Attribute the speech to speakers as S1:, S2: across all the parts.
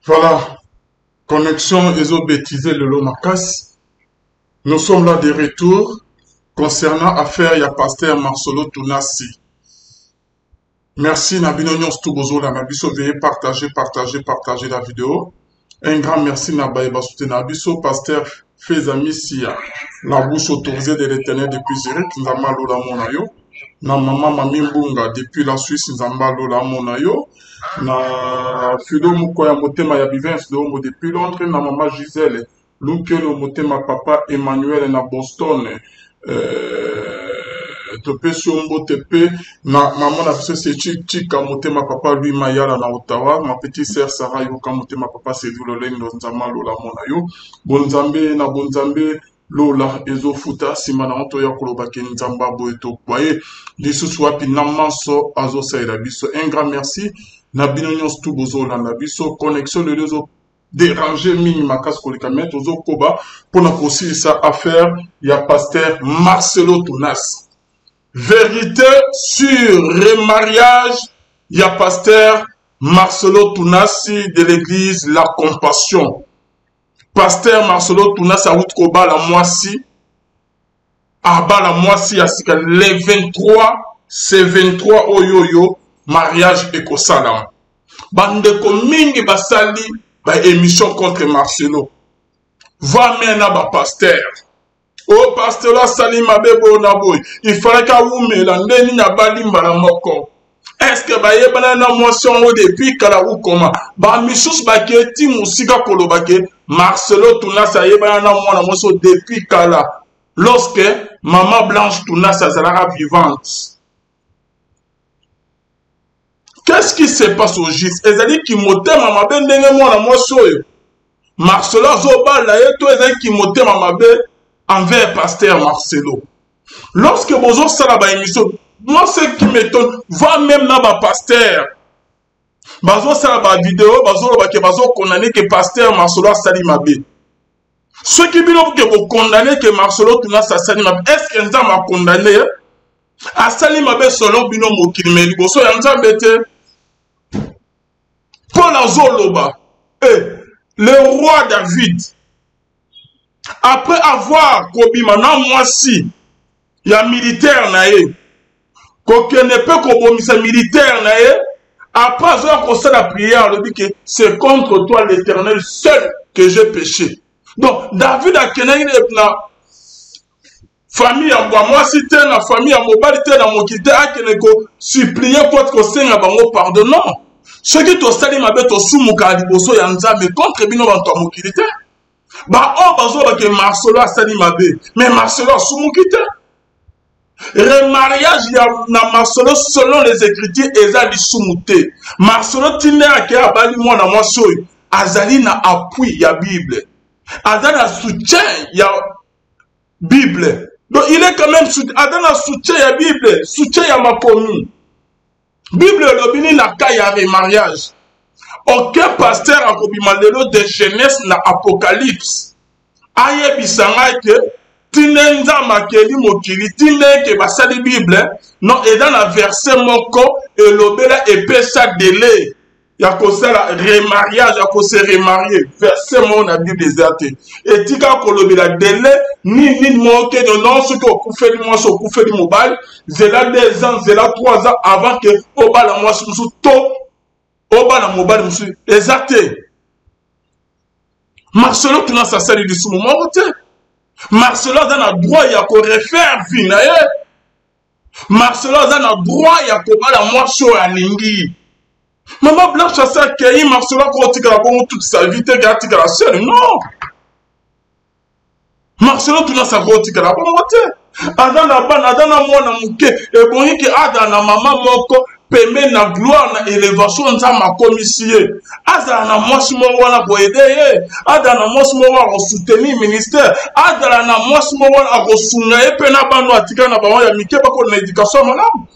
S1: Voilà, connexion bêtisé le Lomakas. Nous sommes là de retour concernant affaire ya pasteur Marcelo Tounassi. Merci Nabino Nyons Toubozo la Nabiso, veuillez partager la vidéo. Un grand merci Nabaye Basoute Nabiso, pasteur Fezami Sia. La bouche autorisée de l'éternel depuis Zurich, Nzamba Lola Monayo. Na maman Mami Mbunga depuis la Suisse, Nzamba Lola Monayo. Na Fido Mukoya Motema ya Bivens de Homo depuis Londres, na maman Gisèle. Lukelo Motema papa Emmanuel na Boston. Topé Sombo Tepe, na maman na biso c'est Chika Motema papa lui Mayala na Ottawa, ma petite sœur Sarah Yoka Motema papa c'est Loleng Nzamba Lola Monayo. Bonzambe na Bonzambe Lola Ezo Futa Simana Onto ya Kolobake Nzamba Boeto Kwaye Lisusu wapi Namanso Azo Saïda biso. Un grand merci na Binonyos Toubozo na biso connexion de réseau déranger minima casse kolikamet ozo koba pour na kosi sa affaire ya pasteur Marcelo Tounassi. Vérité sur remariage, il y a pasteur Marcelo Tounassi de l'église La Compassion. Pasteur Marcelo Tounassi a Outkoba la moisi, Aba la moisi, les 23, c'est 23 oyoyo, mariage ekosalam. Bande mingi basali, ba émission contre Marcelo. Va maintenant ba pasteur. Oh, pasteur la salima bebo na boy. Il fallait qu'à vous me la ndeni na bali mbala moko. Est-ce que ba yebana na motion au depuis kala ou comment? Ba misus ba keti musika kolobake Marcelo Tounassi yebana na mwana moso depuis kala. Lorsque maman Blanche Tounassi sera vivante. Qu'est-ce qui se passe au gis? Ezali ki motema mabe ndenge mwana moso yo. Marcelo zoba la yeto ezali ki motema mabe envers pasteur Marcelo. Lorsque Bozo Salaba émission, moi ce qui m'étonne, va même dans ma pasteur. Bazo Salaba vidéo, Bazo condamné que pasteur Marcelo a sali mabe. Ceux qui disent que vous condamnez que Marcelo Tounassi a sali mabe, est-ce que nous avons condamné a sali mabe selon bino mokilme liboso ya nzambete? Paul Azoloba, le roi David, après avoir kobima na mwasi ya militaire na ye kokene pe kobomisa militaire na ye après avoir commencé la prière le dit que c'est contre toi l'Éternel seul que j'ai péché. Donc David a kenani na famille ya mwasi te na famille ya mobali te na mokite akene ko supplier contre ko senga bango pardon. Ce qui to sali mabe to sumuka liboso ya nzambe contre bino banto mokite. Bah, on va que Marcelo a sali mabe, mais Marcelo a soumukite. Le mariage, il y a Marcelo selon les écritures, Ezali soumute. Marcelo tine a ke abali moi na moi soy. Azali na appui ya Bible. Azali na soutien ya Bible. Donc il est quand même Azali na soutien ya Bible, soutien ya makomi. Bible lobini na ka ya mariage. Aucun pasteur a kobimandelo de jeunesse na apocalypse. Aye bisanga ke tinenza makeli mokili tineke basali Bible non et dans la verset moko et lobela epesa délai ya kosala remariage ya kose remarier verset mo na Bible ezate et tika kolobela délai ni moke de non ce que okufeli moi so okufeli mobile zela 2 ans zela 3 ans avant que obala moi so to Oba na mobile monsieur exacté. Marcelo Tounassi sali du sumo mote. Marcelo a na droit ya ko refaire vie na ye. Marcelo a na droit ya ko bala moi so alingi. Maman Blanche a sa kei Marcelo ko tika bon toute sa vie te ga tika la seule non. Marcelo Tounassi ko tika la bon mote. Adana mwana muke e boni ke adana maman moko peme na gloire na élévation nzama commissie azala na mwasi mo wana boyede ye adala na mwasi mo wana soutenir ministère adala na mwasi mo wana akosunga ye pe na bano atika na bango ya mike bako na éducation malamu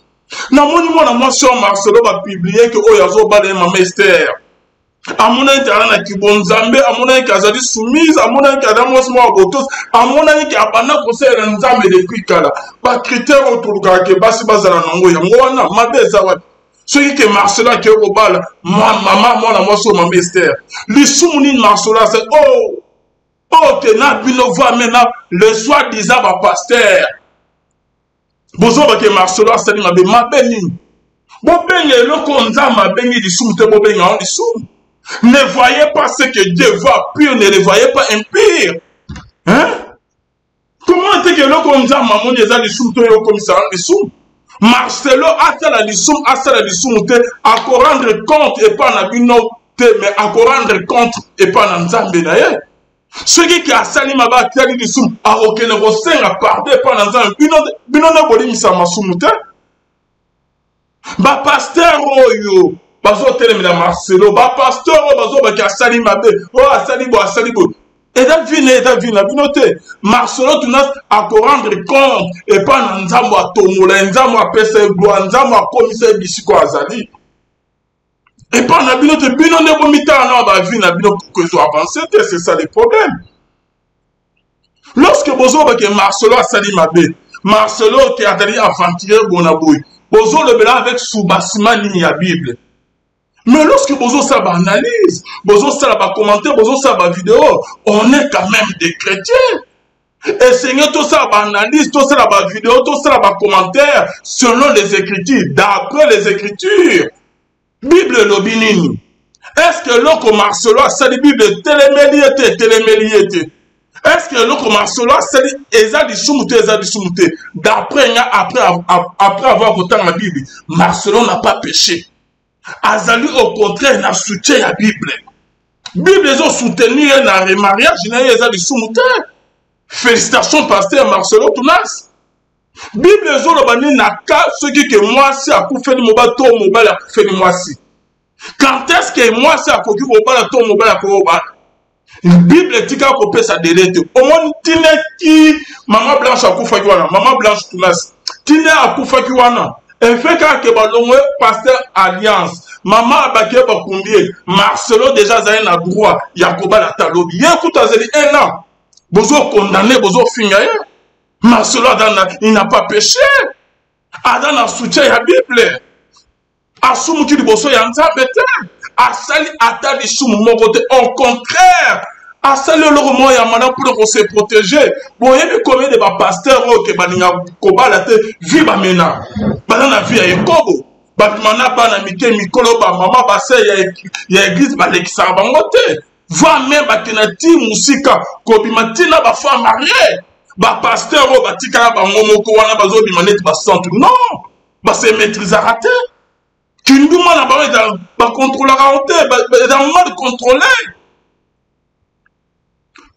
S1: na moni mwana mwasi o Marcelo ba publier que oyo azobala mama Esther amona intara na kibonzambe amona ki azali soumise amona ki adam mwasi mo abotos amona ki abana kosela nzambe depuis kala ba critère autour ka ke basi bazala nango yango wana mabeza wa Ceux qui Marcelo qui est au bal, maman, moi, la moi, sur ma mystère. Les souvenirs Marcelo, c'est oh, t'es là, bino voit maintenant, le soi-disant, pasteur. Bozo, que Marcelo, c'est ma béni. Bon, ben, le konza, ma béni, du soum, te bon, ben, du soum. Ne voyez pas ce que Dieu voit pur, ne le voyez pas impur. Hein? Comment est-ce que le konza, maman, les a du soum, te yo, comme ça, du soum? Marcelo a fait la lissoum, à rendre compte et pas na bino mais à rendre compte et pas na nzambe na ye. Ceux qui a sali maba qui a dit lissoum, a aucun rosen a pardé pas na nzambe, bino na boli misa masumu te. Ba pasteur oyo, bazo telemina Marcelo, ba pasteur oyo bazo ba ki a sali mabe, o a sali bo. Et Davine, Marcelo Tunas a rendre compte et pas un nzambo à tomola, nzambo à pese gloire, nzambo à commissaire bisiko azali. Et pas un binote, bino ne bomita na ba vie na bino pour que soit avancé, c'est ça le problème. Lorsque bozo ba que Marcelo a sali mabe, Marcelo qui a dit aventurier bonaboui, bozo le bela avec sous-bassement ni ya Bible. Mais lorsque vous ça va analyse, vous ça va commenter, vous ça va vidéo, on est quand même des chrétiens. Et Seigneur, tout ça va analyse, tout ça va vidéo, tout ça va commentaire selon les Écritures, d'après les Écritures. Bible l'obinini. Est-ce que l'on Marcelo a sali Bible téléméliété? Est-ce que l'on Marcelo a sali ezadi sumute? D'après avoir voté la Bible, Marcelo n'a pas péché. Azali au contraire n'a soutenu la Bible. Bible les ont soutenu dans le mariage, ils ont soutenu. Félicitations pasteur Marcelo Tunas. Bible les ont banni na cas ceux qui que moi si a coup fait le mobile to mobile a fait le moi si. Quand est-ce que moi si a coup mobile to mobile a coup Bible tika ko pesa delete. Au moins tineki maman blanche a coup fait wana, maman blanche Tunas. Tine a coup fait wana. Et fait que balongwe pasteur alliance maman abake bakumbie Marcelo déjà zaye na droit Yakoba la talobi écoute azeli un an bozo condamné bozo fingaye Marcelo il n'a pas péché Adam a soutien ya Bible asumu ki liboso ya nzambe te asali ata lisumu moko te au contraire asali loro mo ya mana pour se protéger boyebi combien de ba pasteur que baninga kobala te vi ba mena banana vi ya ekobo ba mana bana mike mikolo ba mama ba se ya église ba lekisa bango te va même ba tenati musika ko bimatina ba femme mariée ba pasteur ba tika ba ngomoko wana bazo bimaneti ba centre non ba se maîtriser raté kinduma na ba contrôler raté ba mal contrôler.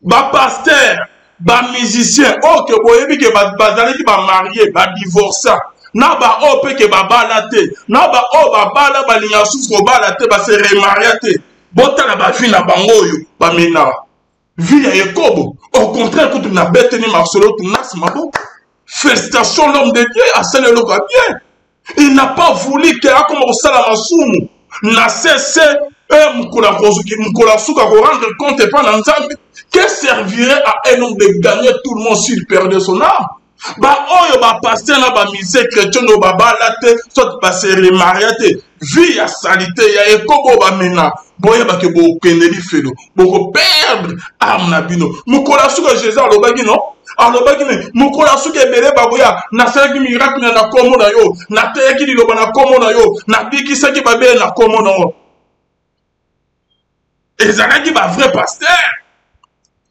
S1: Ba pasteur, ba musicien, oh que boyebi que bazali ki ba marié, ba divorcé, na ba oh pe que ba balate, na ba oh ba bala ba linya souffre balate ba se remariate, bota na ba fi na bango yo, ba mena. Vie ya Yakobo, au contraire que tu n'as bête ni Marcelo Tunas mabo. Félicitations l'homme de Dieu, à celle le bien. Il n'a pas voulu que a comme au salamasumu, n'a cessé Moukola Souka rendre compte et pas l'ensemble. Que servirait à un homme de gagner tout le monde s'il perdait son âme? Bah, oh, bah, pasteur, bah, misé chrétien, bah, balate, soit, bah, c'est remariate, vie à salité, ya ekobo, bah, mena, boye, bah, que bo, kendeli felo, bo, perdre, âme, nabino. Moukola Souka, Jésus, alobagi, non? Alobagi, Moukola Souka, bele, bah, boya, na seki miracle, na komo na yo, na teki di loba na komo na yo, na biki seki babe na komo na yo. Et ça dit bah vrai pasteur.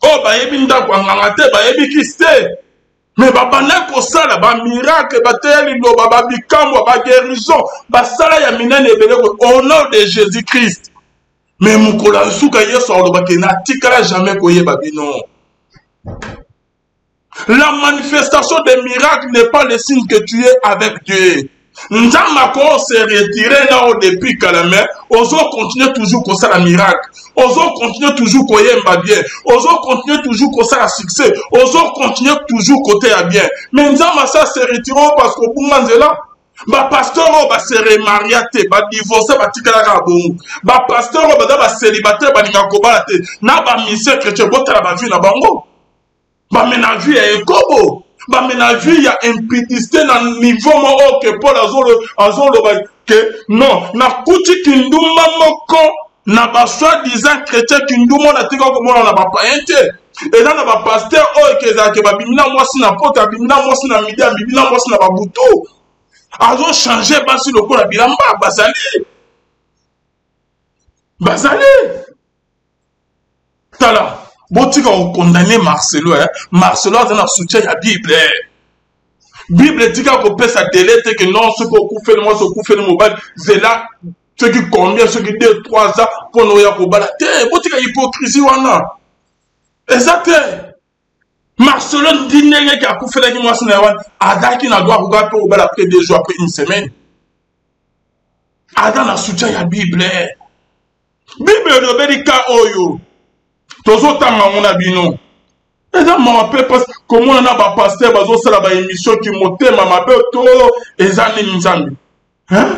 S1: Oh bah yebi ndako ngangate bah yebi kiste. Mais bah bana ko sala bah miracle bah teli no bah bikamwa bah guérison bah sala ya minene ebele au nom de Jésus-Christ. Mais mukola suka yeso olo bah kena tikala jamais koyeba bino. La manifestation des miracles n'est pas le signe que tu es avec Dieu. Nzamako se retirer là depuis Kalamé, oso continuer toujours comme ça la miracle, oso continuer toujours comme yemba bien, oso continuer toujours comme ça la succès, oso continuer toujours côté à bien. Mais Nzama ça se retirer parce que pour manzela, ba pasteur ba se remariate, ba divorcer ba tikala ka bon, ba pasteur ba célibataire ba ninga kobalate, na ba mission chrétien botala ba vie na bango, ba ménage ya ekobo. Bah, maintenant, il y a impudicité dans le niveau que Paul Azolo, que non, na kuti kinduma moko, na ba soi-disant chrétien kinduma na tika ko mona na ba païen. Et là, na pasteur, oh, que ba bimina mwasi na pota, bimina mwasi na midi, bimina mwasi na ba buto. Azo changer basi le la bilamba, bazali. Bazali. Tala, botika on condamné Marcelo, hein. Marcelo a un soutien à la Bible. Bible dit qu'on peut sa délai, que non, ceux qui ont fait le mois, ceux qui ont fait le mobile, c'est là, ceux qui combien, ceux qui 2-3 ans, pour nous y avoir balaté. Botika hypocrisie, wana. Exact. Marcelo dit qu'il a fait la guimard sénéwan. Ada qui n'a droit à regarder pour bal après 2 jours, après 1 semaine. Ada n'a soutien à la Bible. Bible de Bédika Oyo. Tous autres mamans n'abino. Et là, je me rappelle comment on a un pasteur, qui a une émission qui m'a dit, maman, tout les années, hein?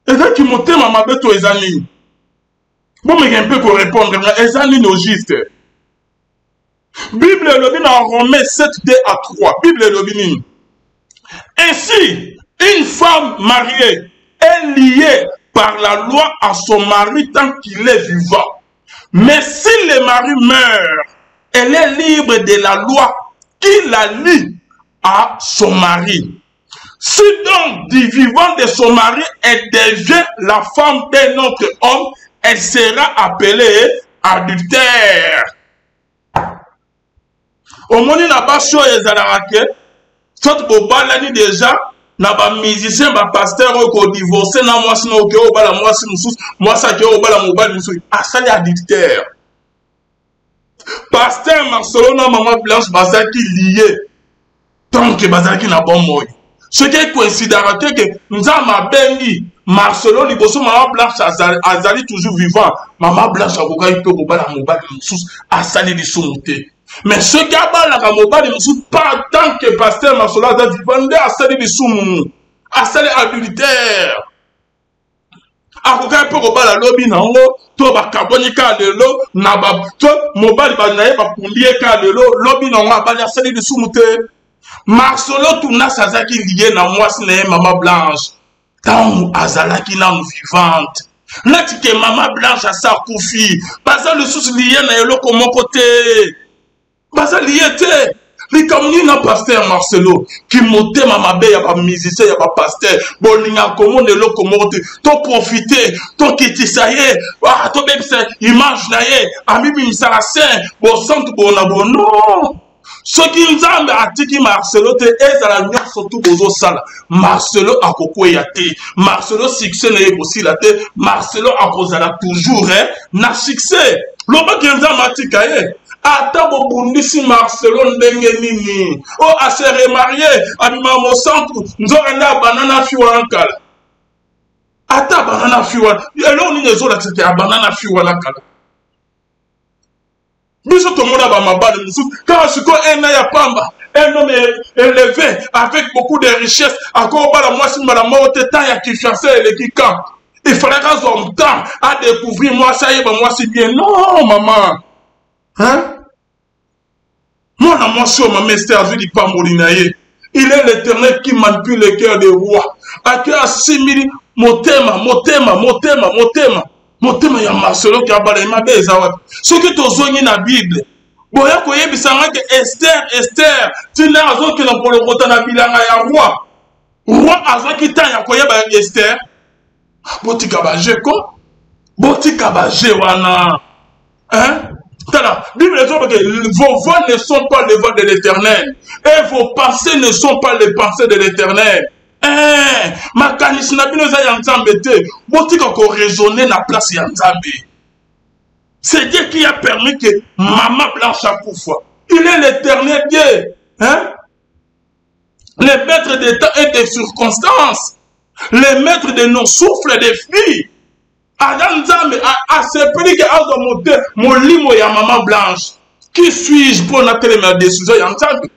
S1: Et là, qui m'a dit, maman, tout les années. Bon, mais il y a un peu pour répondre, les années non juste. Bible le bin en Romains 7, 2 à 3. Bible le bin. Ainsi, une femme mariée est liée par la loi à son mari tant qu'il est vivant. Mais si le mari meurt, elle est libre de la loi qui la lie à son mari. Si donc du vivant de son mari, elle devient la femme d'un autre homme, elle sera appelée adultère. Au moment où on a pas choisi les Alarake, soit pour balani déjà, na ba musicien, ba pasteur, ko divorcé, na moi sinon ok, au bala moi si moussous, moi ça qui au bala mobile moussous, ah ça les adultère. Pasteur Marcelo na maman blanche bazaki lié, tant que bazaki na bon moy. Ce qui est coïncident que nous avons bengi Marcelo liboso maman blanche azali toujours vivant, maman blanche akoka ipe au bala mobile moussous, ah ça les dissomuté. Mais ce qui a la mobile ne pas tant que pasteur Marcelo a vivant à salir des soumous, à salir adultère. A quoi peut rebat la lobby non to ba carbonica de l'eau na ba to mobile ba na ba kundier ka de l'eau lobby non ba ya salir des soumous. Marcelo tout na sazaki lié na moi c'est maman blanche. Tant azalaki na vivante. Nati que maman blanche a sa koufi, pas le sous lié na yelo comme mon côté. Bazali était, les communes na pasteur Marcelo, qui montait ma mabe, y'a pas musicien, y'a pas pasteur, bon, l'ingénieur commune de l'eau, comment t'en profiter, t'en quitter ça y est, ah, t'en même ça, image naïe, ami bin saracen, bon, centre bon, non. Ce qui nous a attiqué Marcelo, te est à la nuit, surtout aux salles. Marcelo a coco yate, Marcelo succès n'est aussi la tête, Marcelo a causé toujours, hein, n'a succès. L'homme qui nous a matikaye. Ata bobundisi Marcelo ndenge nini o ase remarié abima mo centre nzoranda banana fiwa kala ata banana fiwa elo ni nzola tseke banana fiwa la kala biso to mona ba mabale musu quand siko ena ya pamba un homme élevé avec beaucoup de richesses encore bala moi si mala mote temps ya kifiancé le kika il fallait qu'on ait temps à découvrir moi ça y est moi c'est bien non maman hein. Moi, moi, sur ma mystère, je dis pas Molinaye. Il est l'Éternel qui manipule le cœur des rois. À qui assimile motema, ya Marcelo qui a balé ma belle. Ce que tu as dit dans la Bible. Boya koye bisanga que Esther, tu n'as pas que l'on peut le voter dans la Bible ya roi. Roi a qui t'a ya koye ba Esther. Botika ba jeko. Botika ba jewana. Hein? La Bible dit que vos voix ne sont pas les voix de l'Éternel. Et vos pensées ne sont pas les pensées de l'Éternel. Ma kanisina bino za yanzambe te. Botika ko raisonner na place yanzambe. C'est Dieu qui a permis que maman blanche a koufa. Il est l'Éternel Dieu. Hein? Le maître des temps et des circonstances. Le maître de nos souffles des filles. Adam Nzambe a sepeli que a monté mon limo ya maman blanche. Qui suis-je pour n'atteindre ma décision ya Nzambe?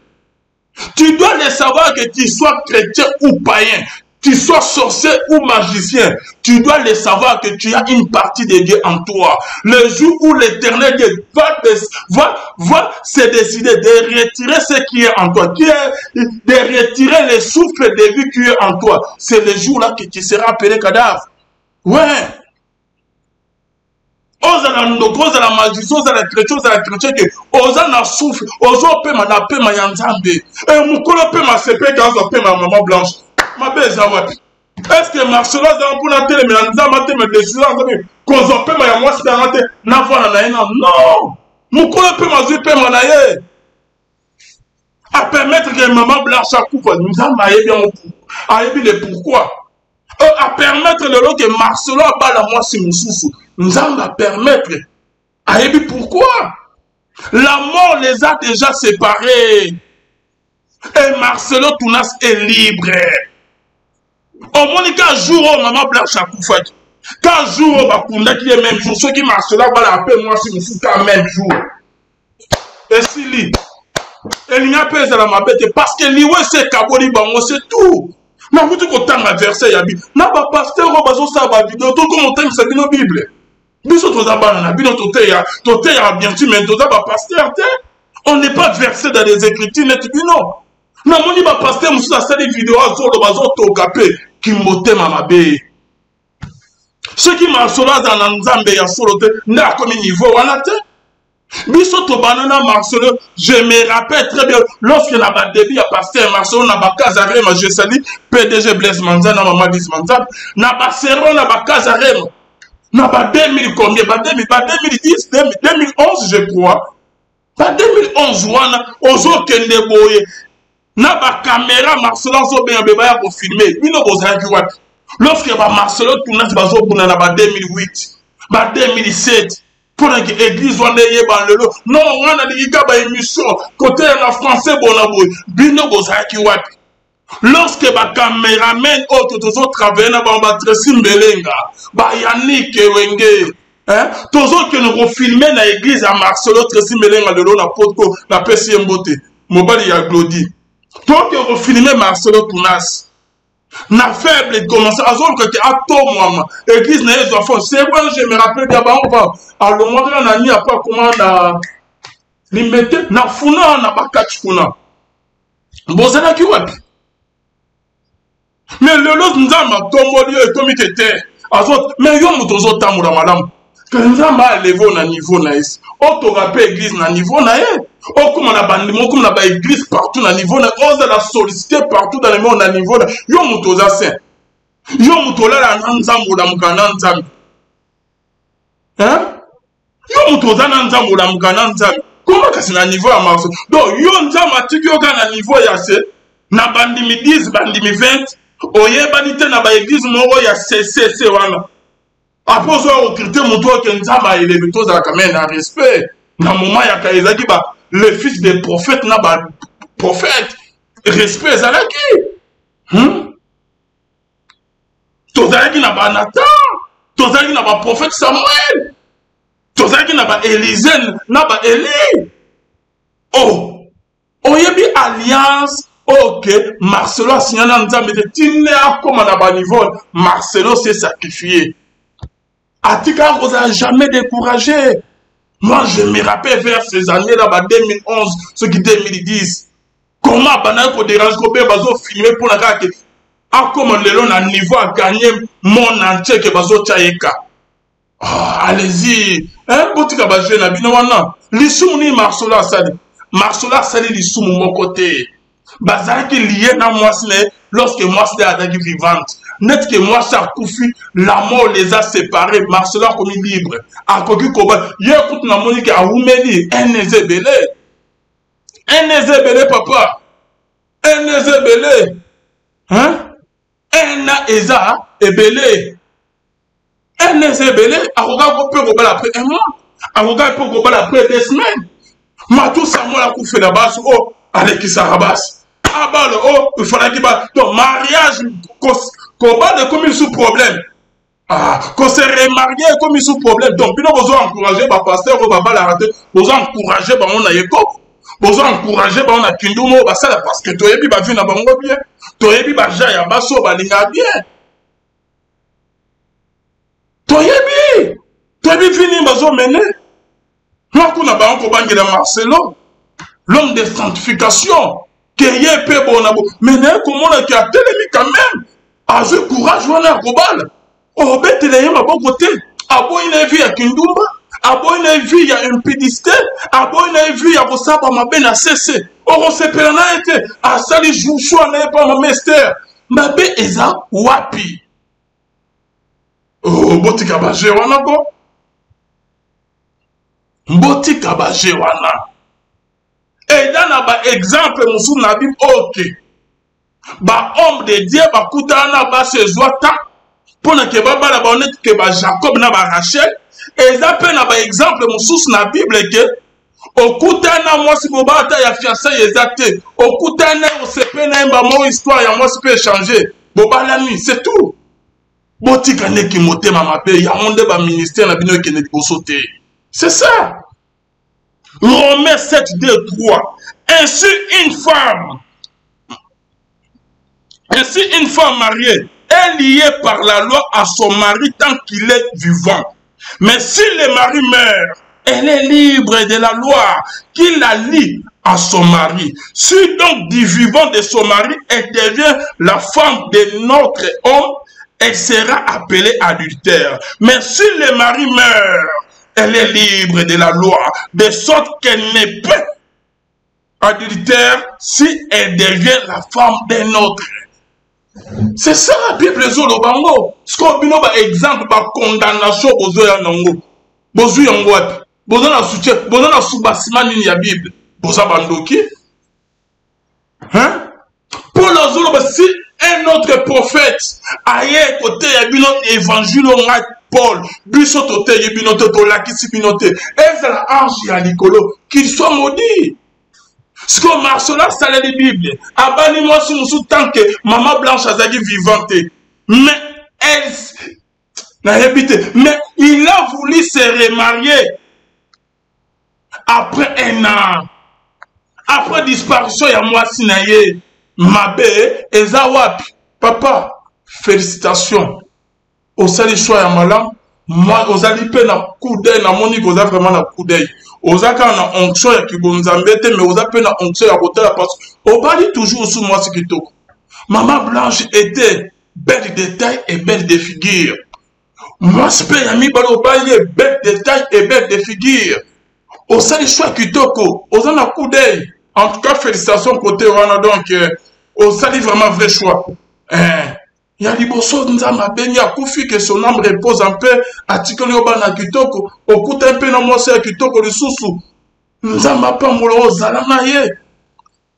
S1: Tu dois le savoir que tu sois chrétien ou païen. tu sois sorcier ou magicien, tu dois le savoir que tu as une partie de Dieu en toi. Le jour où l'Éternel Dieu va se décider de retirer ce qui est en toi, de retirer le souffle de vie qui est en toi, c'est le jour-là que tu seras appelé cadavre. Ouais. Ozala ndoko, ozala magicien, ozala chrétien que oza na souffle, ozo pema na pema ya Nzambe. Et mukolo pema sepe ka ozo pema maman blanche. Ma beza wapi. Est-ce que Marcelo za mpona tele me Nzamba te me décision Nzambe kozo pema ya mwasi na te na vona na ena. Non. Mukolo pema zu pema na ye. À permettre que maman blanche akufa Nzamba ayebi le pourquoi. À permettre le lot que Marcelo abala mwasi mususu. Nous allons permettre. Ayebi pourquoi? La mort les a déjà séparés. Et Marcelo Tounas est libre. Au moins, qu'un jour, maman blanche à Koufaki. Qu'un jour, Bakunda qui est même jour. Ceux qui Marcelo va l'appeler, moi, si nous quand même jour. Et si lui, il n'y a pas de la bête. Parce que lui, c'est Kaboli Bango, c'est tout. Mais vous dites qu'autant de verset, il y a dit, n'a pas pasteur, on va faire sa vidéo, tout comme on t'aime, c'est une Bible. Biso tozabana bino toteya bien sûr mais tozaba pasteur te on n'est pas versé dans les écritures net bino na moni ba pasteur musu na sali vidéo azolo bazo tokape ki motema mabe ce qui m'a sola dans Nzambe ya solo te na comme niveau wana te biso to banana Marcelo je me rappelle très bien lorsque na ba début à pasteur Marcelo na ba Kazarema je salue PDG Blaise Manzana maman Blaise Manzana na ba serron na ba Kazarema. Non, pas 2000 combien? Pas 2010, 2011, je crois. Pas 2011, on a kende boye. Na ba caméra Marcelo so bien beba pour filmer. Bino bozaki wat. Lorsque ba Marcelo tourna bazo buna na ba 2008, ba 2007. Pour l'église on est ba lelo. Non, on a dit ka ba émission côté na français bonaboy. Bino bozaki wat. Lorsque ba caméraman autres tous travailler na ba Tracy Mbelenga ba Yannick Wenge tous que nous filmer na église à Marcelo Tracy Mbelenga de la poto la PC Mbote mobali ya Glody donc que nous filmer Marcelo Tounas na faible commencer à zone que ato moi église na les enfants c'est bon je me rappelle d'abord on va à le monde na ni après comment na limité na funa na bakati funa bozana ki wapi. Mais le lot Nzamba tomboli et comme il était mais yo mutozo tamura madame que Nzamba levé au niveau na is o to rappel église na niveau na e o comme na bandimo comme na ba église partout na niveau na on la solliciter partout dans le monde na niveau na yo mutoza saint yo mutola la Nzamba la mukana Nzamba yo mutoza na Nzamba la mukana Nzamba comment que c'est na niveau à Marseille donc yo Nzamba tikyo na niveau ya se na bandimi 10 bandimi 20 oyebani te na ba église moko ya CCC wana après so recruter moto ke Nzamba elevé tous à quand même na respect na moment ya kaizaki ba le fils des prophètes na ba prophète respect zalaki tozalaki na ba Nathan tozalaki na ba prophète Samuel tozalaki na ba Élisée na ba Élie oyebi alliance. Ok, Marcelo a signé dans Nzambe, il n'est pas comme à bas niveau. Marcelo s'est sacrifié. Atika vous a jamais découragé. Moi, je me rappelle vers ces années-là, 2011, ce qui 2010. Comment Banal ko dérange ko be bazo filmer pour la carte. Ah, comment le long à niveau a gagné mon entier que bazo tchaïka. Allez-y. Botika bazé na bino wana. Lissoumni Marcelo a sali. Marcelo a sali lissoum mon côté. Bazar qui lié dans moi lorsque moi c'était attaqué vivante net que moi ça koufi la mort les a séparés Marcelo a commis libre a koki koba hier écoute na monique a oumeli un ezebele papa un ezebele un eza ebele un ezebele a koga peut koba après un mois a koga peut koba après 2 semaines ma tout ça moi la koufi la base avec qui ça rabasse. Ah bah il faudra qu'il va. Donc mariage, qu'on va de comme sous problème. Qu'on se remarier comme sous problème. Donc, nous besoin encourager, pasteur, on va la rater. Besoin encourager, mon aïeko. Vous encouragez, on a Kindumo, parce que tu as vu, na bango bien. Tu as vu, Jaya, Basso, Balinga bien. Tu as vu, fini, Bazo, mené. Moi, qu'on a bango, bango de Marcelo, l'homme de sanctification, qui est peu bon, mais comment on a télé quand même. A ce courage, on a Kobal. Oh, bête, il est à bon côté. A bon, il a vu à Kindumba. Abo ina vie ya impédisté, abo ina vie ya kosaba mabe na cessé. Oro sepelana ete asali joujou na pas ma mester. Mabe eza wapi. Oh botika baje wana ko. Botika baje wana. Et dans ba exemple musu na Bible OK. Ba homme de Dieu ba kutana ba se zwata. Pona ke ba bala ba honnête ke ba Jacob na ba Rachel. Et ça peut avoir exemple mon source dans la Bible que au kutana moi si bobata ya fiancé exacté au kutana on se peut na mon histoire ya moi se peut changer bobala ni c'est tout botika ne ki motema mabe ya monde ba ministère na bino ke ne bosote c'est ça. Romains 7 2 3 ainsi une femme mariée est liée par la loi à son mari tant qu'il est vivant. Mais si le mari meurt, elle est libre de la loi qui la lie à son mari. Si donc du vivant de son mari, elle devient la femme de notre homme, elle sera appelée adultère. Mais si le mari meurt, elle est libre de la loi, de sorte qu'elle n'est pas adultère si elle devient la femme d'un autre. C'est ça la Bible zolo bango. Ce qu'on bino ba exemple ba condamnation bozo ya nango. Bozo yango wapi? Bozo na soutien, bozo na soubasima nini ya Bible. Bozo bandoki. Hein? Pour le zolo ba si un autre prophète aye côté ya bino évangile nga Paul, biso tote ya bino to lakisi bino te. Et c'est la ange ya likolo qu'il soit maudit. Ce que Marcela salait les Bibles, abani moi sous tant que maman blanche a dit vivante. Mais elle n'a habité. Mais il a voulu se remarier après un an. Après disparition, il y a moi sinaye. Mabe, Ezawap. Papa, félicitations. Au sali choix ya malam. Moi, aux alipé na coup d'œil, na moni, aux a vraiment na coup d'œil. Ozaka na onction ya kibonzambete mais oza pe na onction ya kotala parce on parle toujours sous moi ce kitoko. Maman Blanche était belle de taille et belle de figure. Moi c'est pas ami balo baye belle de taille et belle de figure. Oza les choix kitoko, oza na coup d'œil. En tout cas félicitations côté wana donc oza li vraiment vrai choix. Ya liboso nzamba beni akufi que son âme repose en paix atikoli obana kitoko okuta mpe na mwasi ya kitoko lisusu nzamba pa molo ozala na ye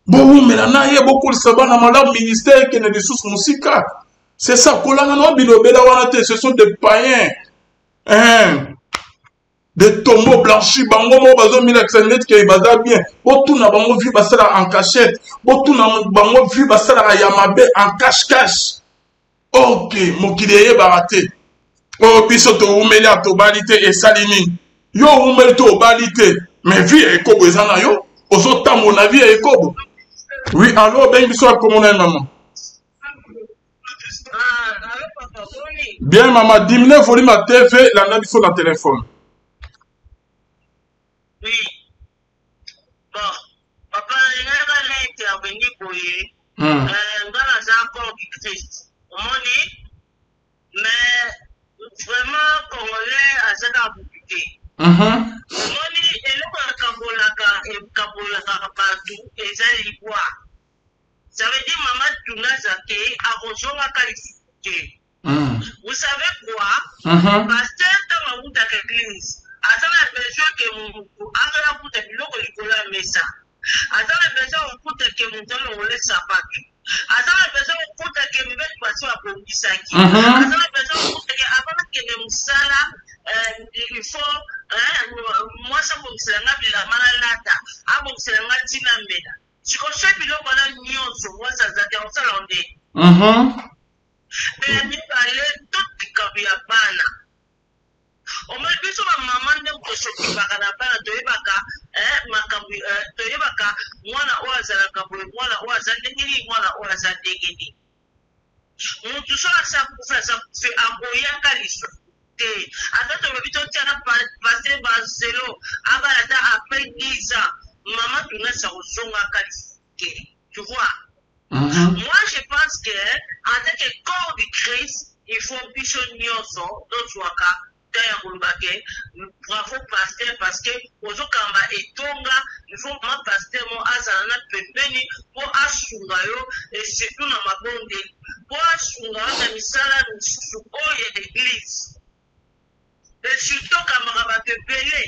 S1: boumela na ye bokulisa bana malamu ministère kene lisusu musika c'est ça kolanga no bilobela wana te ce sont des païens des tombeaux blanchis bango mo bazo mila net ke baza bien botuna bango vi basala en cachette botuna bango vi basala ya mabe en cache-cache. Ok, mokideye barate. Oh, biso to umeli ato balite et salini. Yo umeli to balite. Mais vie e kobo ezana yo. Ozo tambo na vie e kobo. Oui, alors ben biso akomona maman. Bien maman, diminue volume à TV, la na biso na téléphone.
S2: Oui. Bon, papa, il y a un qui a venu pour y. Dans la Japon qui existe. Mais vraiment congolais à cette aboutie. Moni et le kabolaka partout et ça quoi. Ça veut dire maman Tuna Zake a rejoint la qualification. Vous savez quoi? Parce que dans la l'église, à la personne que mon à la route de l'eau que le messa. À la personne que mon temps on laisse sa patte. À la personne que me met passer à Bondisaki. À la personne que avant que les moussala, il faut, moi ça me sert à la malalata, à mon sert à Tinameda. Si on sait que l'on a mis en ce mois, ça s'attend à l'endé. Mais la vie parlait tout qui cabia bana. On m'a dit que ma maman ne peut se faire à la bana de Ebaka, makambo toyebaka mwana oyo azalaka boye mwana oyo aza ndengeni mwana oyo aza ndengeni mutu so asakufe aboyaka lisusu te ata tolobi totiaka paster Marcelo abala ata après 10 ans mama tunasa kozongaka lisusu te tu vois. Moi je pense que en tant que corps de Christ il faut biso nyonso tozwaka taya kulubake bravo pasteur parce que ozokamba etonga il faut ma pasteur mo azala na pembeni po asunga yo et surtout na mabonde po asunga na misala misusu oyo l'église et surtout kamaka bato ebele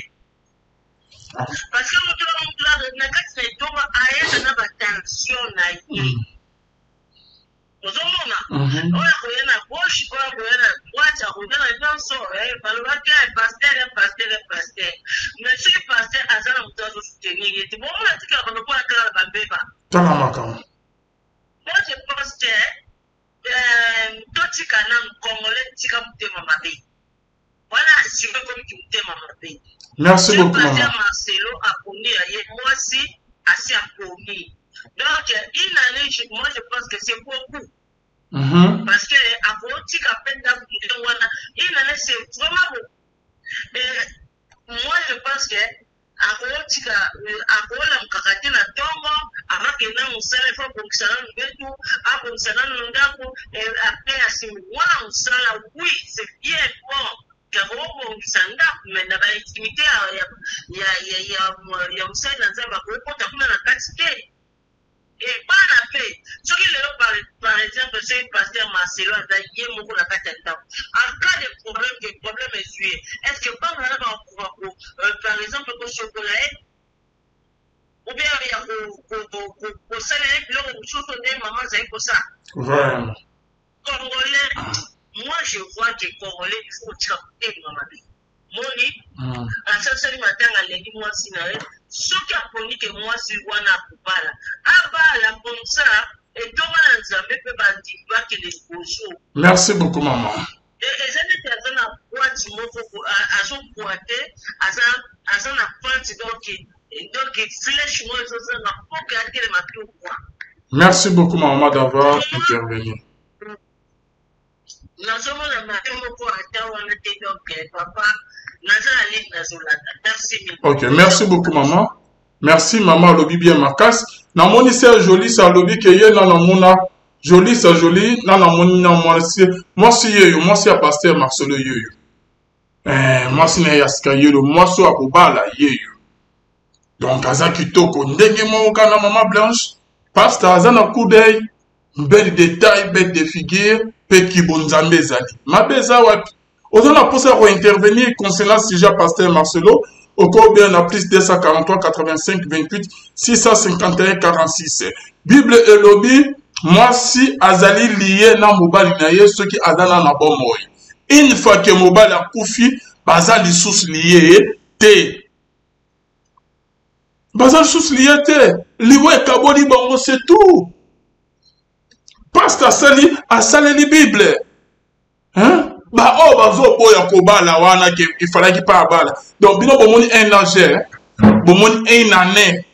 S2: parce que moto na kati na etonga ayaka na batension na ye ozomona oyo akoya na gauche oyo akoya na droite akoya na nyonso balobaki paster mais soki paster aza na moto azosoutenir ye te bomona tikala bato mpo atala na bambeba
S1: tala makambo
S2: moi je pense que totika na congolais tika motema mabe wana asime komiki motema mabe
S1: merci beaucoup
S2: paster Marcelo akomi ya ye mwasi asi akomi. Donc, une année, moi je pense que c'est beaucoup. Parce que à côté une année, c'est vraiment beaucoup. Moi je pense que à côté à côté na tongo avant que nous il faut que ça nous vetu après ça nous ndako après asimwana musala oui c'est bien bon Gabo Sanda, mais na ba intimité ya musala na nzamba ko kota kuna na katike. Et pas la paix. Ce qui est par exemple, c'est pasteur Marcelo a dit beaucoup la carte en cas de problème est suivi. Est-ce que pas par exemple, pour chocolat ou bien il y a pour ça, le chose de maman, c'est pour ça.
S1: Vraiment.
S2: Congolais, moi je vois que Congolais, il faut tirer maman. Moni, à ce matin, à l'église, moi, sinon, ce qui a connu que moi, c'est Wana Kupala. Abala, comme ça, et Thomas Nzambe peut bâtir que les beaux.
S1: Merci beaucoup, maman.
S2: Et les personnes à pointe, à son pointé, à son pointe, donc, flèche, moi, je sais pas, pour garder les matins ou quoi.
S1: Merci beaucoup, maman, d'avoir intervenu. Ok, merci beaucoup, maman. Merci, maman, lobi bien ma casse. Na moni c'est joli, ça lobi que yé na mona. Joli, ça joli, na moni na moi si à pasteur Marcelo yeyo. Moi si na yaska yeyo, moi so akobala yeyo. Donc aza kitoko ndenge mo kana maman Blanche. Pasteur aza na coup d'œil, bel détail, bel de figure. Peki bonzambe zali. Mabeza wapi. Autant la poste à intervenir concernant le sujet pasteur Marcelo. Au cours bien la plus 243 85 28 651 46. Bible et lobby. Moi si azali lié na mobali na ye ceux qui adana na bon moy. Une fois que mobali a koufi, bazali sous lié te. Bazali sous lié te. Liwe kaboli bango c'est tout. Pasteur asali li Bible. Hein? Bah oh bazo boya kobala wana il fallait qu'il pas bala. Donc bino bomoni un âge. Bomoni une année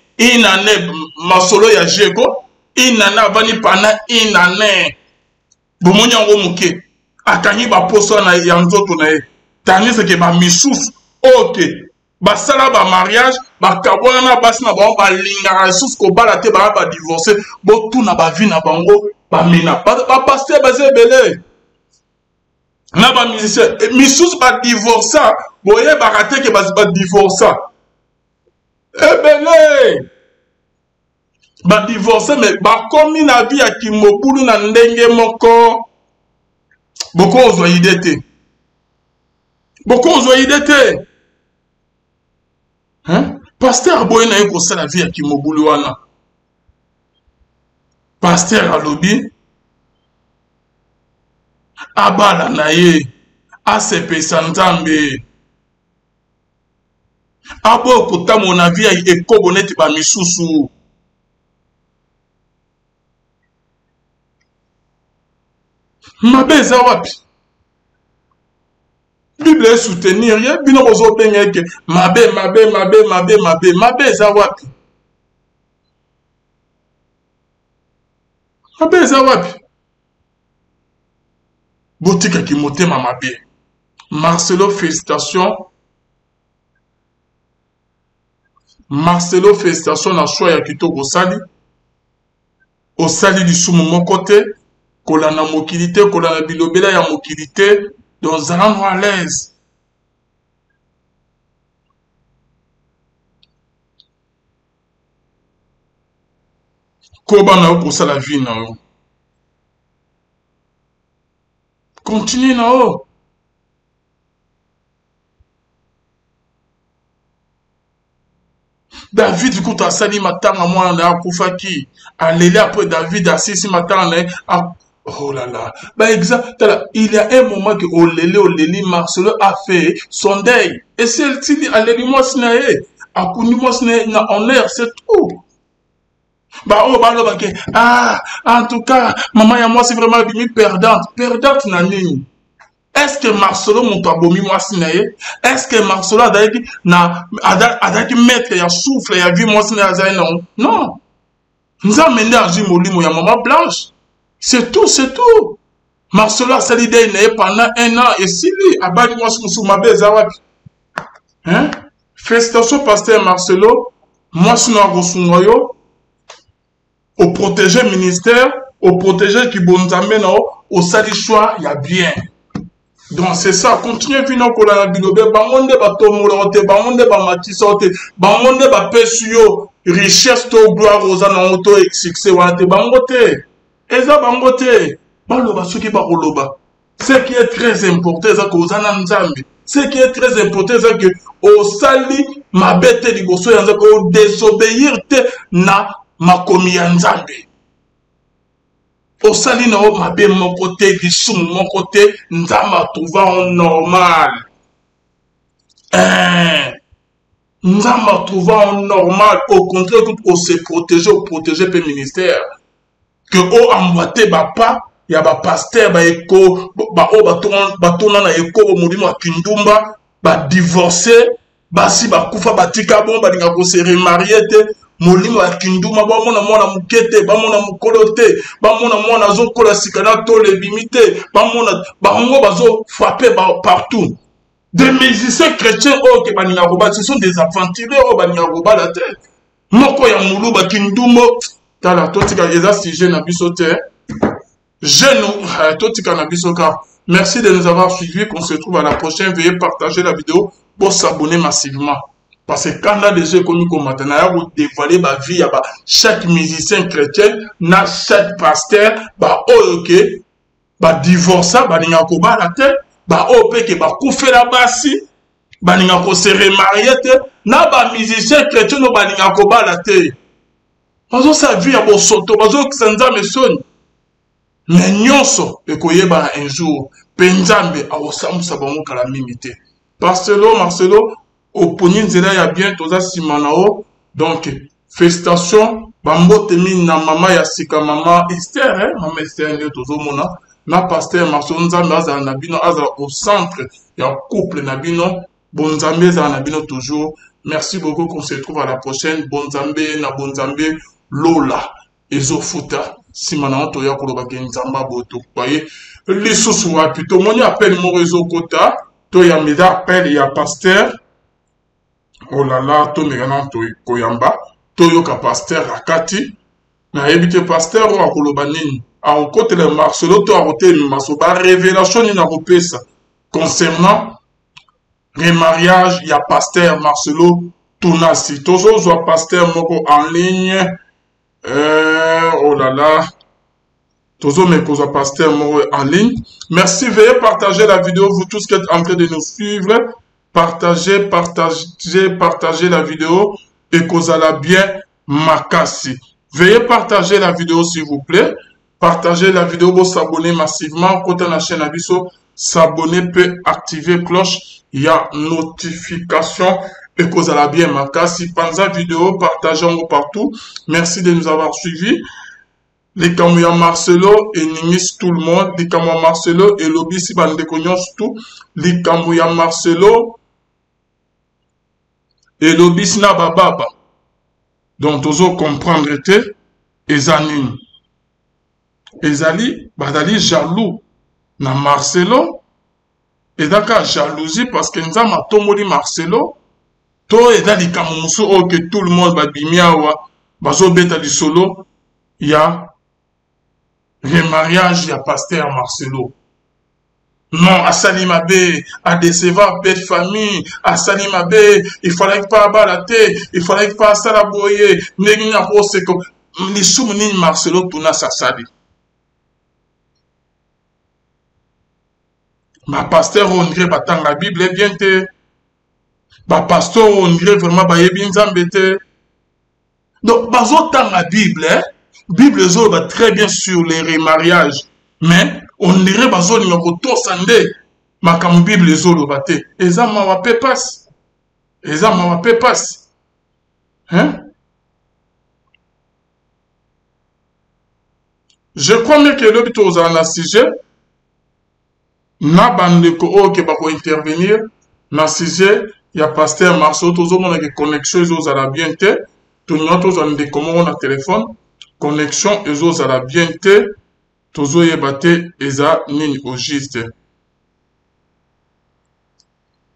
S1: masolo ya jeko. Une année vani pana une année. Bomoni yango muke. Akanyi ba poso na ya nzoto na ye. Tani ce que ba misuf. OK. Ba sala ba mariage, ba kabona na basi na ba linga sous ko bala te ba divorcer. Bo tout na ba vie na bango. Bamina, ba pasteur basé belé. Na ba musicien, misous ba divorcer, boye ba raté que ba divorcer. Belé. Ba divorcer mais ba komi na vie ya Kimobulu na ndenge moko. Boko ozwa idée. Boko ozwa idée. Hein? Pasteur boye na yeko sa la vie ya Kimobulu wana. Pasteur alobi abala na ye asepesa nzambe abo kotamo na vie ekobo neti ba misusu mabe eza wapi Bible est soutenir. Il y a bino bozo benye ke mabe eza wapi. Mabe eza wapi. Botika ki motema mabe. Marcelo, félicitations. Marcelo, félicitations na choix ya kitoko sali. Au sali du sumu mon côté. Kolana mokilité, kolana bilobela ya mokilité. Donc, allons à l'aise. Koba na pour ça la vie na o. Continue na o. David du coup t'as sali matin à moi na akufaki. Alléluia après David assis matin na oh là là. Bah exact. Il y a un moment que Oleli Marcelo a fait son deuil. Et celle-ci dit alléluia sinae. Akuni mo sinae na honneur, c'est tout. Bah oh bah là ah en tout cas maman et moi c'est vraiment bimi perdante. Perdante na nini. Est-ce que Marcelo montabomi moi sinae? Est-ce que Marcelo a dit na adaki mettre ya souffle ya vie moi sinae non? Non. Nous avons mené à Jimolimo ya maman Blanche. C'est tout, c'est tout. Marcelo a sali deuil pendant 1 an et si lui a bali moi sous ma belle zawapi. Hein? Félicitations pasteur Marcelo. Moi sous na au protéger ministère, au protéger qui bon amène au sali choix, il y a bien. Donc c'est ça, continuez vino ko la bilobe, bangonde ba tomorote, bangonde ba matisote, bangonde ba pesuyo, richesse to gloire aux ananto et succès wante bangote. Eza bangote, baloba soki ba koloba. Ce qui est très important, c'est que aux ananzambi. Ce qui est très important, c'est que au sali mabete liboso yanza ko désobéir te na makomi ya nzambe. Au sali na o mabe mon côté, lisumu mon côté, nzamba trouva en normal. Nzamba trouva en normal. Au contraire, tout on se protéger pe ministère. Que o amboate ba pa, ya ba pasteur ba eko, ba o ba tona na eko molimo wa kindumba, ba divorcer, ba si ba kufa ba tika bon ba dinga ko se remarier te. Molimo ya kinduma ba mona mwana mukete ba mona mukolote ba mona mwana zo kola sikana to le bimite ba mona ba ngo bazo frapper partout. Des musiciens chrétiens oh ke baninga roba ce sont des aventuriers oh baninga roba la tête. Moko ya mulu ba kindumo tala totika eza sujet na biso te. Jeune totika na biso ka. Merci de nous avoir suivis, qu'on se trouve à la prochaine. Veuillez partager la vidéo pour s'abonner massivement. Parce que quand on a déjà connu comme maintenant, vous dévoilez ma vie, chaque musicien chrétien, na chaque pasteur, ok, divorce, ninga ko ba la tête, ok, koufe la basi, ninga ko se remarier, na musicien chrétien, no ninga ko ba la tête. Bazo sa vie ya bo soto, bazo ksanza mesoni. Mais nyonso, ekoyeba un jour, penzambe, awosamu sabango kala mimite. Marcelo, au poni nzela ya bien toza simanao. Donc félicitations bambote na mama ya sika mama Esther mama Esther ndio tozomona na pasteur Marcelo nzambe azala na bino azala au centre ya couple na bino bonzambe azala na bino toujours. Merci beaucoup, qu'on se retrouve à la prochaine. Bonzambe na bonzambe lola ezofuta simanao toya koloba ke nzamba boto voyez lisusu wapi to moni appel mo réseau kota to ya meda appel ya pasteur. Oh là là, to megana to koyamba, to yoka pasteur akati, na ebite pasteur ou akoloba nini, a kote le Marcelo to arote masoba révélation ni na kopesa concernant le mariage ya pasteur Marcelo Tunasi. Tozo zo pasteur moko en ligne, oh là là, tozo meko zo pasteur moko en ligne. Merci, veuillez partager la vidéo, vous tous qui êtes en train de nous suivre. Partagez la vidéo et kozala bien makasi. Veuillez partager la vidéo s'il vous plaît. Partagez la vidéo pour s'abonner massivement. Quand on a la chaîne Abisso, s'abonner peut activer cloche. Il y a notification et kozala bien makasi. Panza vidéo, partagez partout. Merci de nous avoir suivis. likambo ya Marcelo eningisi tout le monde, likambo ya Marcelo elobisi bandeko nyonso tout, likambo ya Marcelo elobisi na bababa. Donc tozo comprendre te eza nini. Ezali bazali jaloux na Marcelo, ezaka jalousie parce que nzambe atomboli Marcelo, to eza likambo mosusu oyo que tout le monde babimi awa bazobeta lisolo ya remariage ya pasteur Marcelo. Non, asali mabe, a décevoir belle famille, asali mabe, il fallait pas balater, il fallait pas salaboyer, n'engina rose ko ni soumni Marcelo tuna sasali. Ma pasteur on dirait batang la Bible est bien te. Ba pasteur on dirait vraiment ba yebi nzambe te. Donc bazo tang la Bible, Bible zo va très bien sur les remariages, mais on dirait bazo ni ko sande makam Bible zo lo bate. Eza ma wa pepas. Eza ma wa pepas. Hein? Je crois bien que l'hôpital aux un sujet na bandeko o ke bako intervenir na sujet ya pasteur Marcelo tozo mona ke connexion zo la bien te. Tout notre ande comment on a téléphone connexion ezo la bien te. Tozo yebate eza nini au juste.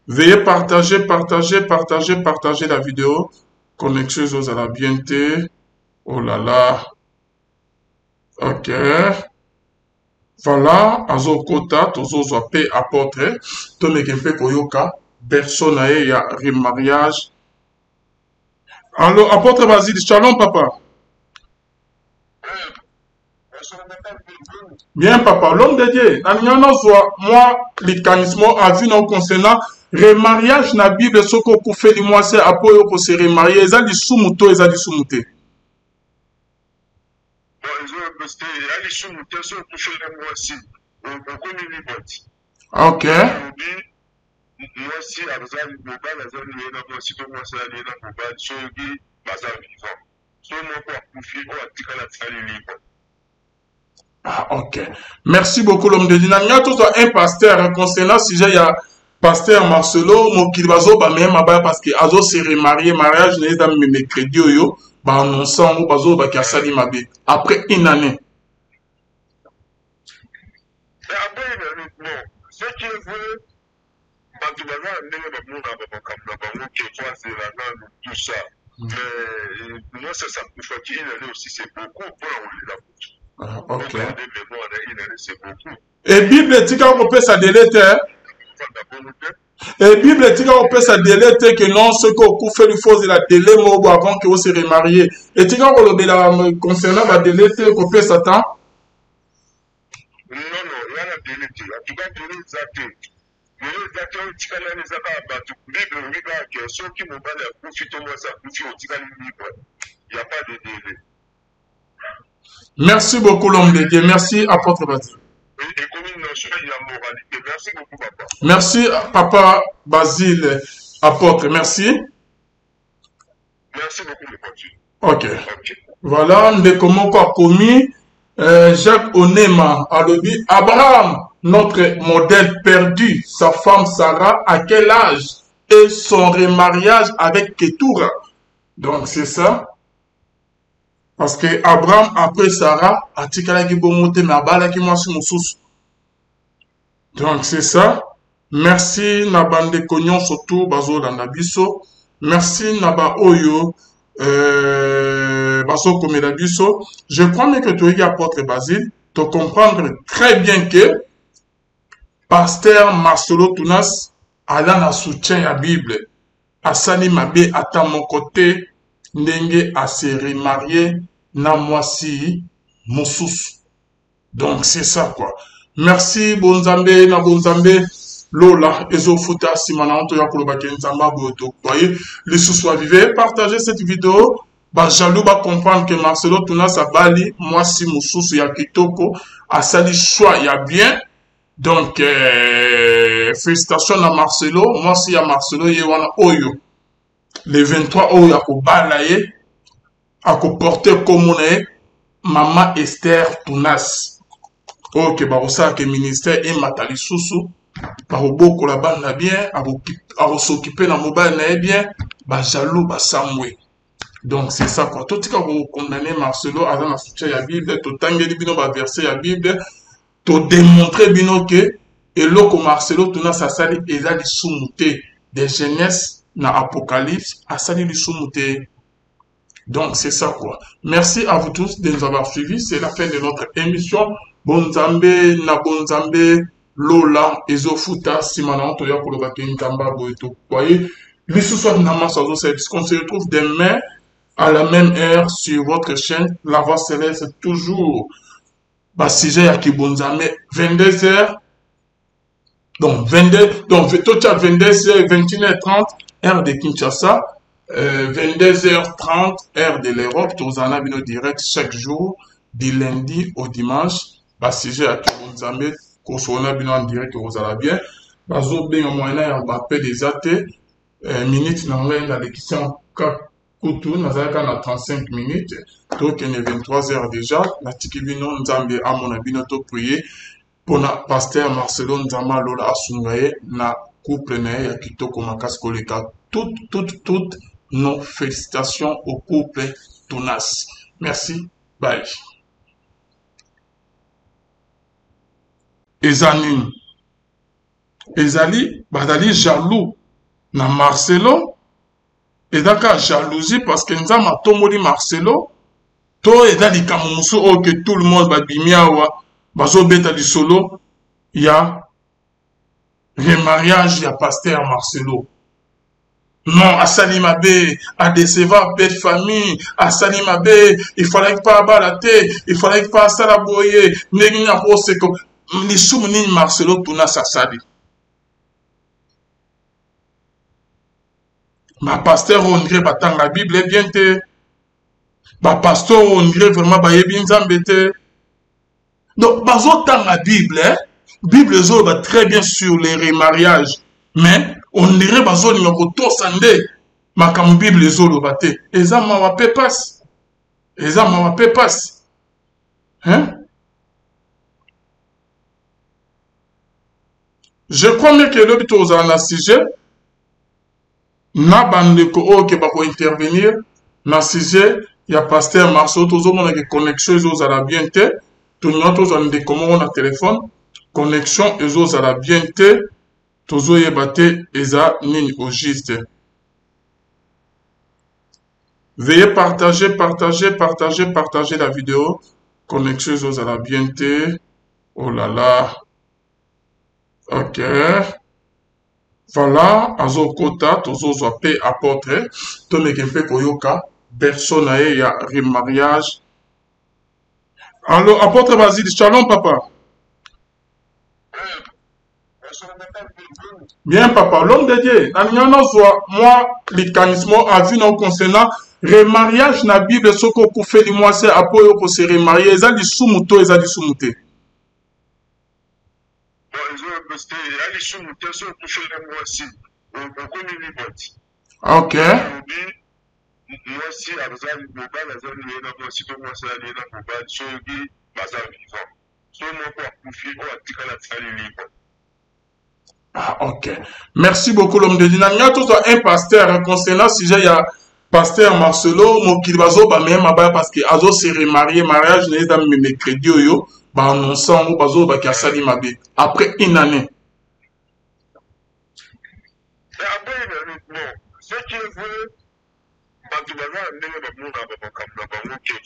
S1: Veuillez partager la vidéo. Connexion ezo la bien te. Oh là là. Ok. Voilà, azo kota, tozo zoape apôtre, tome kempe koyoka, personne aye ya remariage. Alors, apôtre Basile, shalom papa. Bien papa, l'homme de Dieu, moi, l'ikanismo a vu non concernant remariage na Bible, soko koufe li moi c'est apoyo ko se remarier, eza di sumuto, eza di sumute. Ok. Ah, ok. Merci beaucoup l'homme de Dieu. Un pasteur concernant si j'ai pasteur Marcelo, mon kilbazo, bah même parce que azo se remarié, mariage n'est pas mes crédits yo. Bah annonçant ou bazo bah qui a sali ma bé après une année.
S3: Après une année, non. Ce qui est vrai, quand tu vas voir un élève à mon abonnement, qui est face de la langue, tout ça. Mais moi, ça me fatigue une année aussi, c'est beaucoup pour la roule.
S1: Ok.
S3: Une année, c'est beaucoup.
S1: Et Bible dit qu'on peut sa délai. Et Bible dit qu'on peut sa délai que non, ce qu'on fait le faux de la délai avant que vous se remariez. Et tu quand on le concernant la délai qu'on peut s'attendre.
S3: Non, il y a la délai. En tout cas, délai exact. Délai exact, tu peux aller les abattre. Bible, regarde, ceux qui m'ont pas de profiter moi ça, profiter au tigre libre. Il n'y a pas de délai.
S1: Merci beaucoup l'homme de Dieu. Merci apôtre Basile.
S3: Et comme une notion, il y a moralité. Merci beaucoup papa.
S1: Merci papa Basile, apôtre. Merci.
S3: Merci beaucoup le coach.
S1: Ok. Voilà, de comment quoi commis Jacques Onema a dit Abraham, notre modèle perdu, sa femme Sarah, à quel âge et son remariage avec Ketura. Donc c'est ça. Parce que Abraham, après Sarah, a dit qu'il a dit donc c'est ça. Merci Nabande Cognon surtout Bazo Dandabiso. Merci Naba Oyo Bazo Komedabiso. Je crois que tu es apôtre Basile, te comprendre très bien que pasteur Marcelo Tunas a dans la soutien à la Bible. Asani Mabe à mon côté, ndenge à se remarier na moisi Moussous. Donc c'est ça quoi. Merci Bonzambe na Bonzambe Lola Ezofuta Simana Anto Yakoloba Kenzamba Boto. Voyez, les sous-sois vivez, partagez cette vidéo. Bah jaloux va comprendre que Marcelo Tunas a bali moisi Moussous ya Kitoko a sali choix ya bien. Donc félicitations à Marcelo. Moi si à Marcelo yewana Oyo. Les 23 Oyo a ko balaye a ko porter comme on est. Maman Esther Tounas. Ok, bah, ça que ministère et matali sousou. Par beaucoup la bande bien, à s'occuper dans mobile bien, bah, jaloux, bah, samoué. Donc, c'est ça, quoi. Tout ce que vous condamnez Marcelo, avant la soutien à la Bible, tout tangeli bino, bah, verser à la Bible, tout démontrer bino que, et là, que Marcelo, tout na, ça sali, et là, les sous-moutés des jeunesses, dans Apocalypse, à sali, les sous-moutés. Donc, c'est ça, quoi. Merci à vous tous de nous avoir suivis. C'est la fin de notre émission. Bonzambe, na bonzambe, Lola, Ezofuta, Simana, Toya, Kolobake, Nkamba, Boeto, Kwaye. L'issue Namas, puisqu'on se retrouve demain à la même heure sur votre chaîne. La Voix Céleste, toujours, sujet à Kibonzame, 22h. Donc, 22h, 21h30, heure de Kinshasa. 22h30, heure de l'Europe, tous en abino direct chaque jour, du lundi au dimanche. Sujet à Kibonzame, qu'on soit en direct, vous allez bien. Bazo bien au moyen, on va appeler des athées. Minutes, dans la question Kutu, nous avons 35 minutes. Donc, il est 23h déjà. La Tikibino, nous avons à mon abino prier pour la pasteur Marcelo Nzama Lola Asungaye, na couple na ya Kitoko Makas Koleka. Toutes nos félicitations au couple Tounas. Merci. Bye. Ezali, badali jaloux na Marcelo, et d'accord, jalousie parce que nous avons tomoli Marcelo, to et dans les camouflage que tout le monde va bimiawa, bazo beta du solo, il y a le mariage, il y a pasteur Marcelo. Non, à Salimabe, à décevoir belle famille, à Salimabe, il fallait pas balater, il fallait pas salaboyer, n'egna rose comme les souvenirs Marcelo tourna sa sali. Ma pasteur on dirait battant la Bible est bien te. Ma pasteur on dirait vraiment baye bien zambete. Donc bazo dans la Bible, Bible zo va très bien sur les remariages, mais on dirait bazo ni ko sande. Ma kam Bible zo lo baté. Eza ma wa pepas. Eza ma wa pepas. Hein? Je crois bien que l'hôpital aux en a sujet. Na bande ko oke bako intervenir na sujet ya pasteur Marceau tozo mona ke connexion ezo za bien te to nyoto zo ndé comment na téléphone connexion ezo za bien te tozo yebate eza nini au juste. Veuillez partager la vidéo. Connexion ezo za bien te. Oh là là. OK. Voilà, azo kota, tozo zoape apôtre, tome kempe koyoka, personne y a remariage. Alors, apôtre Basile, shalom papa. Bien papa, l'homme de Dieu, moi, l'ikanismo a vu non concernant remariage na Bible, ce qu'on peut faire du mois, c'est après qu'on se remarier, ils ont dit soumuto, ils ont dit soumouté. Ok. Ah, ok. Merci beaucoup l'homme de Dieu. Il y a tout un pasteur concernant si j'ai pasteur Marcelo, mon kilbazo, bah même parce que azo s'est remarié, mariage n'est pas mes crédits yo. Bah, on sent où bazo bah qui a sali ma bé. Après une année.
S3: Après une année, non. Ce qui est vrai, quand tu vas voir, on a qui est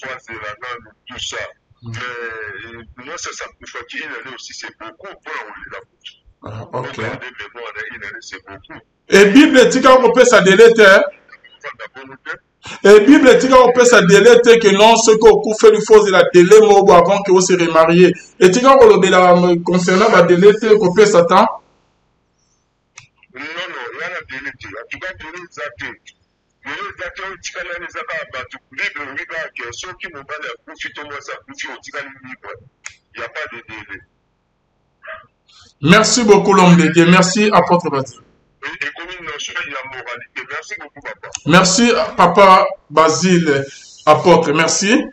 S3: tout ça. Mais moi, ça me fait une année aussi, c'est beaucoup pour la route.
S1: Ok.
S3: Une année, c'est beaucoup.
S1: Et Bible, tu quand on peut ça déliter. Et Bible dit qu'on peut se déléter que non, ce qu'on fait le faux, c'est la délai avant qu'on se remarie. Et tu quand on le concernant la déléter qu'on peut s'attendre.
S3: Non, il y a la déléter. Tu vas donner ça. Mais les acteurs, tu vas les battre. Libre, regarde, ceux qui m'ont pas de profiter de ça, il n'y a pas de délai.
S1: Merci beaucoup, l'homme de Dieu. Merci, apôtre Basile.
S3: Et comme une notion, il y a moralité. Merci beaucoup, papa.
S1: Merci, papa Basile, apôtre. Merci.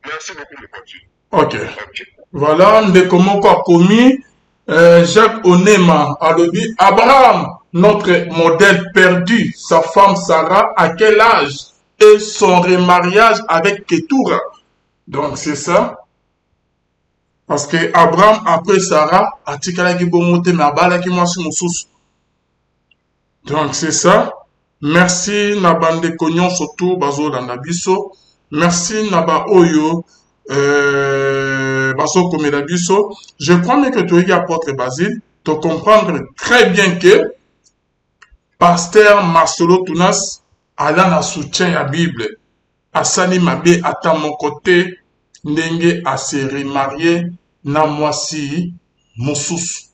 S3: Merci beaucoup, mon coach.
S1: Ok.
S3: Ok.
S1: Voilà, ndeko moko a commis Jacques Onema a dit Abraham, notre modèle perdu, sa femme Sarah, à quel âge et son remariage avec Ketura. Donc c'est ça. Parce que Abraham, après Sarah, a tikalaki bomote mais abalaki mwasi mususu. Donc c'est ça. Merci Nabande Konyon surtout Bazo Dandabiso. Merci Naba Oyo Bazo Komedabiso. Je crois même que tu es apôtre Basile, tu comprendre très bien que Pasteur Marcelo Tunas a dans la soutien à la Bible. Asani Mabe à mon côté, ndenge à se remarier na mwasi mususu.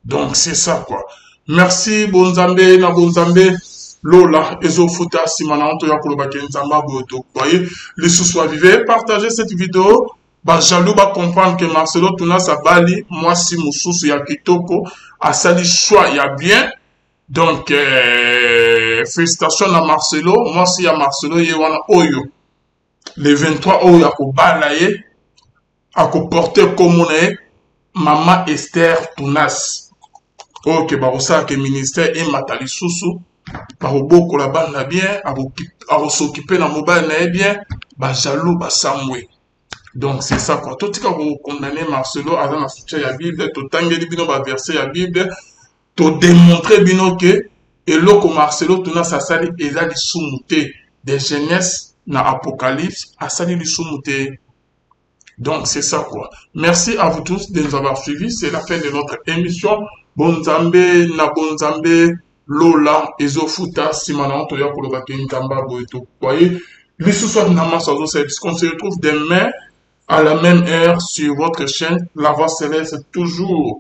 S1: Donc c'est ça quoi. Merci Bonzambe na Bonzambe Lola Ezofuta Simananto Yakoloba Kenzamba Boto. Voyez, les sous-sois vivez, partagez cette vidéo. Ba jaloux ba comprendre que Marcelo Tunas a bali, moi si Moussous ya Kitoko, a sali choix ya bien. Donc félicitations à Marcelo, moi si ya Marcelo yewana Oyo. Le 23 Oyo ako balaye, ako porter comme Maman Esther Tunas. Ok, bah, ça que ministère et matali sousou, par beaucoup la bande bien, à s'occuper dans mobile na bien, bah jaloux, bah samoué. Donc c'est ça quoi. Tout ce que vous condamnez Marcelo avant la soutien la Bible, tout tangeli bino bah verser la Bible, tout démontrer bino que et là que Marcelo tout na sa sali eza di soumuté des jeunesse na Apocalypse, a sali di soumuté. Donc c'est ça quoi. Merci à vous tous de nous avoir suivis. C'est la fin de notre émission. Bonzambe na Bonzambe Lola Ezofuta Simana Toya Kolobakin Kamba Boeto. Voyez, l'histoire de Namasazo, c'est puisqu'on se retrouve demain à la même heure sur votre chaîne. La Voix Céleste toujours.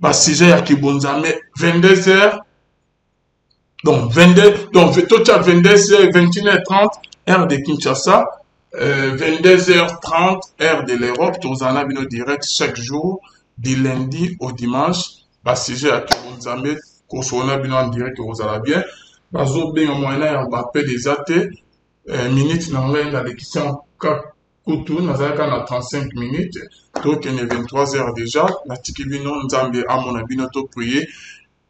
S1: Basije Yaki Bonzambe 22h. Donc 22h, 21h30 heure de Kinshasa. 22h30 heure de l'Europe. Tous en abino direct chaque jour du lundi au dimanche. Basije à Kibonzambe, Kosona bino en direct aux Arabiens. Bazo bien au moyen en bappé des athées. Minutes dans la question Kutu, Nazaka na 35 minutes. Donc il est 23h déjà. La Tikibino Nzambe à mon abino to prier.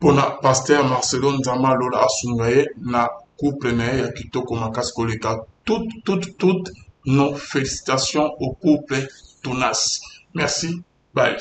S1: Pour na pasteur Marcelo Nzama Lola Asungaye na couple na ya Kitoko Makas Koleka. Toutes nos félicitations au couple Tunas. Merci. Bye.